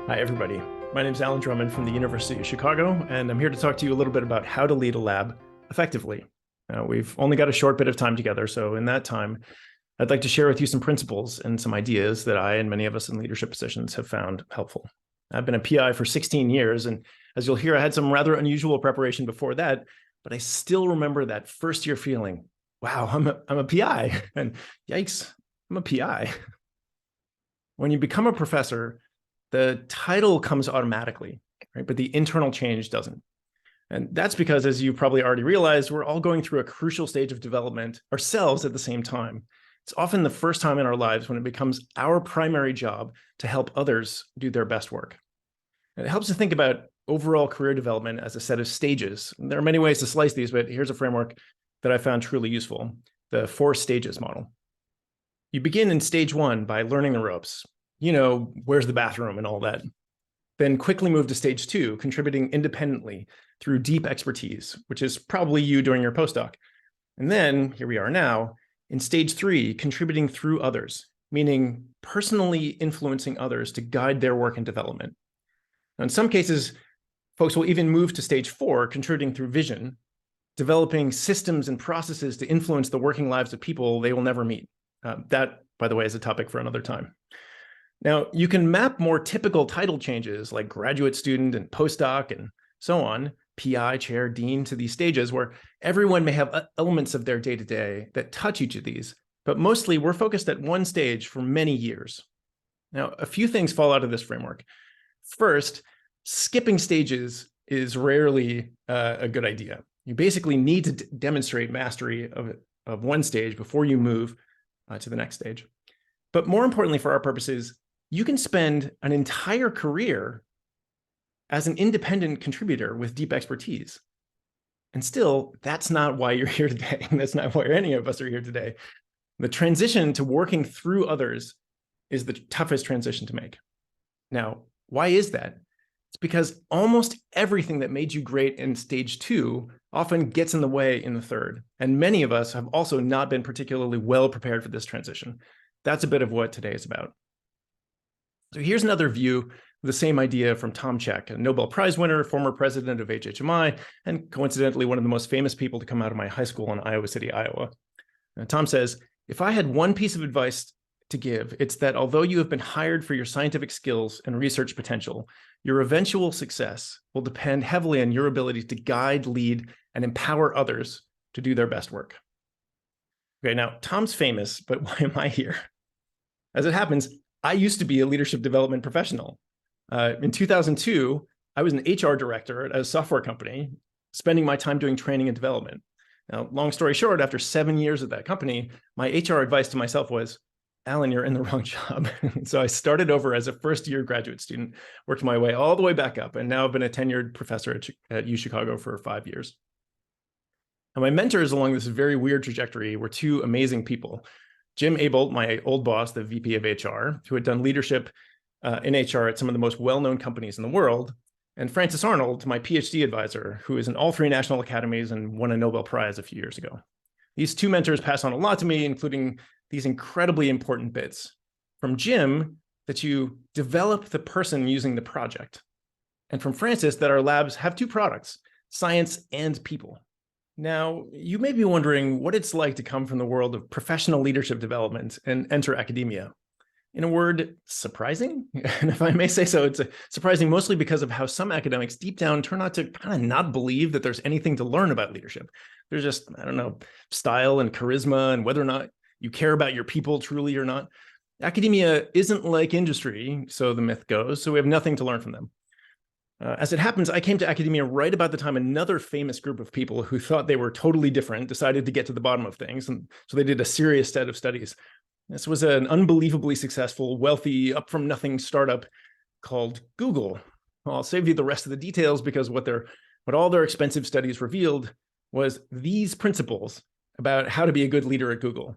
Hi, everybody. My name is Alan Drummond from the University of Chicago, and I'm here to talk to you a little bit about how to lead a lab effectively. We've only got a short bit of time together, so in that time, I'd like to share with you some principles and some ideas that I and many of us in leadership positions have found helpful. I've been a PI for 16 years, and as you'll hear, I had some rather unusual preparation before that, but I still remember that first year feeling, wow, I'm a PI, and yikes, I'm a PI. When you become a professor, the title comes automatically, right? But the internal change doesn't. And that's because, as you probably already realized, we're all going through a crucial stage of development ourselves at the same time. It's often the first time in our lives when it becomes our primary job to help others do their best work. And it helps to think about overall career development as a set of stages. And there are many ways to slice these, but here's a framework that I found truly useful: the 4 stages model. You begin in stage 1 by learning the ropes. You know, where's the bathroom and all that. Then quickly move to stage 2, contributing independently through deep expertise, which is probably you during your postdoc. And then, here we are now, in stage 3, contributing through others, meaning personally influencing others to guide their work and development. Now, in some cases, folks will even move to stage 4, contributing through vision, developing systems and processes to influence the working lives of people they will never meet. That, by the way, is a topic for another time. Now, you can map more typical title changes like graduate student and postdoc and so on, PI, chair, dean, to these stages where everyone may have elements of their day-to-day that touch each of these, but mostly we're focused at one stage for many years. Now, a few things fall out of this framework. First, skipping stages is rarely a good idea. You basically need to demonstrate mastery of one stage before you move to the next stage. But more importantly for our purposes, you can spend an entire career as an independent contributor with deep expertise. And still, that's not why you're here today. That's not why any of us are here today. The transition to working through others is the toughest transition to make. Now, why is that? It's because almost everything that made you great in stage 2 often gets in the way in the third. And many of us have also not been particularly well prepared for this transition. That's a bit of what today is about. So here's another view of the same idea from Tom Cech, a Nobel Prize winner, former president of HHMI, and coincidentally, one of the most famous people to come out of my high school in Iowa City, Iowa. Now, Tom says, if I had one piece of advice to give, it's that although you have been hired for your scientific skills and research potential, your eventual success will depend heavily on your ability to guide, lead, and empower others to do their best work. Okay, now Tom's famous, but why am I here? As it happens, I used to be a leadership development professional. In 2002, I was an HR director at a software company, spending my time doing training and development. Now, long story short, after 7 years at that company, my HR advice to myself was, Alan, you're in the wrong job. So I started over as a first-year graduate student, worked my way all the way back up, and now I've been a tenured professor at U Chicago for 5 years. And my mentors along this very weird trajectory were 2 amazing people. Jim Abel, my old boss, the VP of HR, who had done leadership in HR at some of the most well-known companies in the world, and Francis Arnold, my PhD advisor, who is in all 3 national academies and won a Nobel Prize a few years ago. These 2 mentors pass on a lot to me, including these incredibly important bits. From Jim, that you develop the person using the project. And from Francis, that our labs have 2 products, science and people. Now, you may be wondering what it's like to come from the world of professional leadership development and enter academia. In a word, surprising? And if I may say so, it's surprising mostly because of how some academics deep down turn out to kind of not believe that there's anything to learn about leadership. There's just, I don't know, style and charisma and whether or not you care about your people truly or not. Academia isn't like industry, so the myth goes, so we have nothing to learn from them. As it happens, I came to academia right about the time another famous group of people who thought they were totally different decided to get to the bottom of things, and so they did a serious set of studies. This was an unbelievably successful, wealthy, up-from-nothing startup called Google. I'll save you the rest of the details because what all their expensive studies revealed was these principles about how to be a good leader at Google.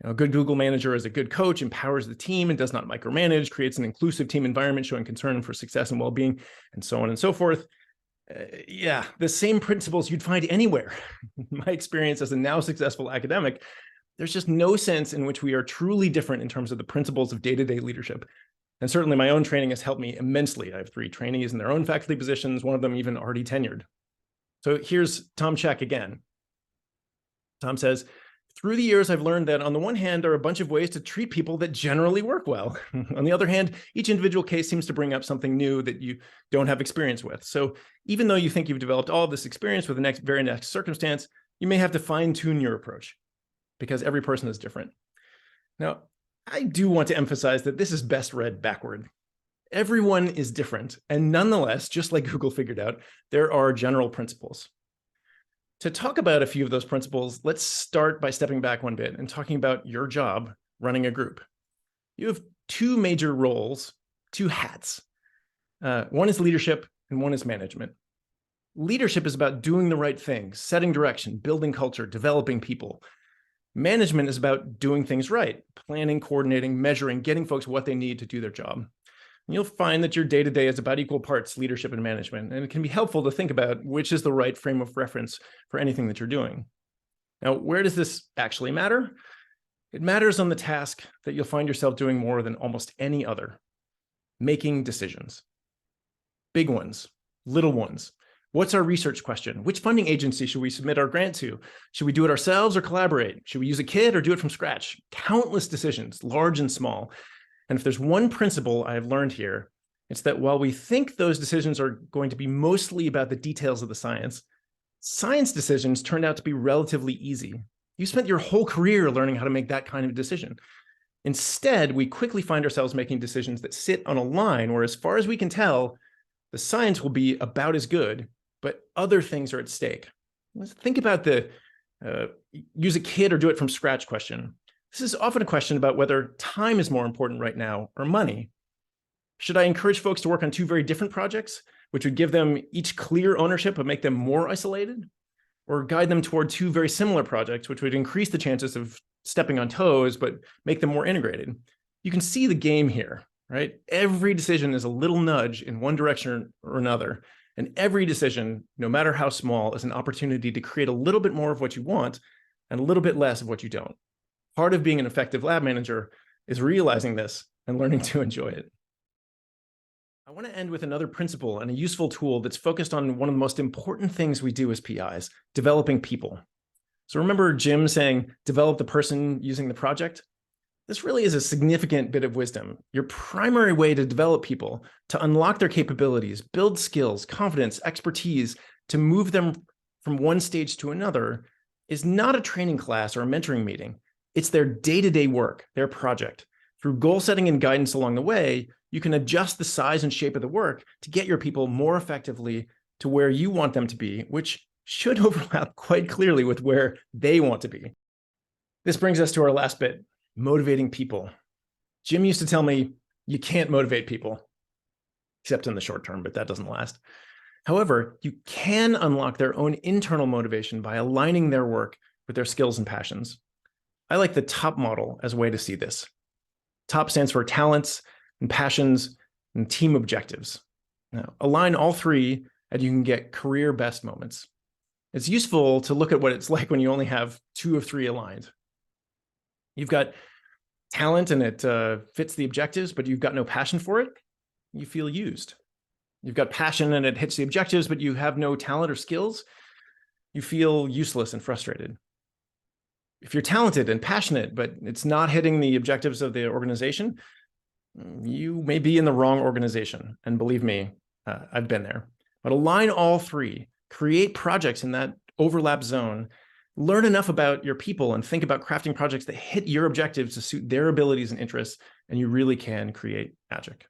A good Google manager is a good coach, empowers the team and does not micromanage, creates an inclusive team environment showing concern for success and well-being, and so on and so forth. Yeah, the same principles you'd find anywhere. My experience as a now successful academic, there's just no sense in which we are truly different in terms of the principles of day-to-day leadership. And certainly my own training has helped me immensely. I have 3 trainees in their own faculty positions, one of them even already tenured. So here's Tom Check again. Tom says, through the years, I've learned that on the one hand, there are a bunch of ways to treat people that generally work well. On the other hand, each individual case seems to bring up something new that you don't have experience with. So even though you think you've developed all of this experience with the very next circumstance, you may have to fine tune your approach because every person is different. Now, I do want to emphasize that this is best read backward. Everyone is different. And nonetheless, just like Google figured out, there are general principles. To talk about a few of those principles, let's start by stepping back one bit and talking about your job running a group. You have 2 major roles, 2 hats. One is leadership and one is management. Leadership is about doing the right things, setting direction, building culture, developing people. Management is about doing things right, planning, coordinating, measuring, getting folks what they need to do their job. And you'll find that your day-to-day is about equal parts leadership and management, and it can be helpful to think about which is the right frame of reference for anything that you're doing. Now, where does this actually matter? It matters on the task that you'll find yourself doing more than almost any other: making decisions. Big ones, little ones. What's our research question? Which funding agency should we submit our grant to? Should we do it ourselves or collaborate? Should we use a kit or do it from scratch? Countless decisions, large and small. And if there's one principle I have learned here, it's that while we think those decisions are going to be mostly about the details of the science, science decisions turned out to be relatively easy. You spent your whole career learning how to make that kind of decision. Instead, we quickly find ourselves making decisions that sit on a line where, as far as we can tell, the science will be about as good, but other things are at stake. Let's think about the use a kit or do it from scratch question. This is often a question about whether time is more important right now or money. Should I encourage folks to work on 2 very different projects, which would give them each clear ownership but make them more isolated? Or guide them toward 2 very similar projects, which would increase the chances of stepping on toes but make them more integrated? You can see the game here, right? Every decision is a little nudge in one direction or another. And every decision, no matter how small, is an opportunity to create a little bit more of what you want and a little bit less of what you don't. Part of being an effective lab manager is realizing this and learning to enjoy it. I want to end with another principle and a useful tool that's focused on one of the most important things we do as PIs, developing people. So remember Jim saying, develop the person using the project? This really is a significant bit of wisdom. Your primary way to develop people, to unlock their capabilities, build skills, confidence, expertise, to move them from one stage to another, is not a training class or a mentoring meeting. It's their day-to-day work, their project. Through goal setting and guidance along the way, you can adjust the size and shape of the work to get your people more effectively to where you want them to be, which should overlap quite clearly with where they want to be. This brings us to our last bit, motivating people. Jim used to tell me, you can't motivate people, except in the short term, but that doesn't last. However, you can unlock their own internal motivation by aligning their work with their skills and passions. I like the TOP model as a way to see this. TOP stands for talents and passions and team objectives. Now, align all 3 and you can get career best moments. It's useful to look at what it's like when you only have 2 of 3 aligned. You've got talent and it fits the objectives, but you've got no passion for it. You feel used. You've got passion and it hits the objectives, but you have no talent or skills. You feel useless and frustrated. If you're talented and passionate, but it's not hitting the objectives of the organization, you may be in the wrong organization. And believe me, I've been there. But align all 3, create projects in that overlap zone, learn enough about your people and think about crafting projects that hit your objectives to suit their abilities and interests, and you really can create magic.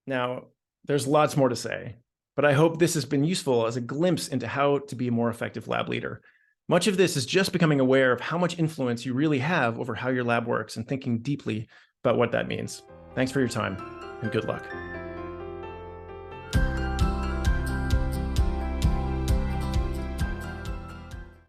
Now, there's lots more to say, but I hope this has been useful as a glimpse into how to be a more effective lab leader. Much of this is just becoming aware of how much influence you really have over how your lab works and thinking deeply about what that means. Thanks for your time and good luck.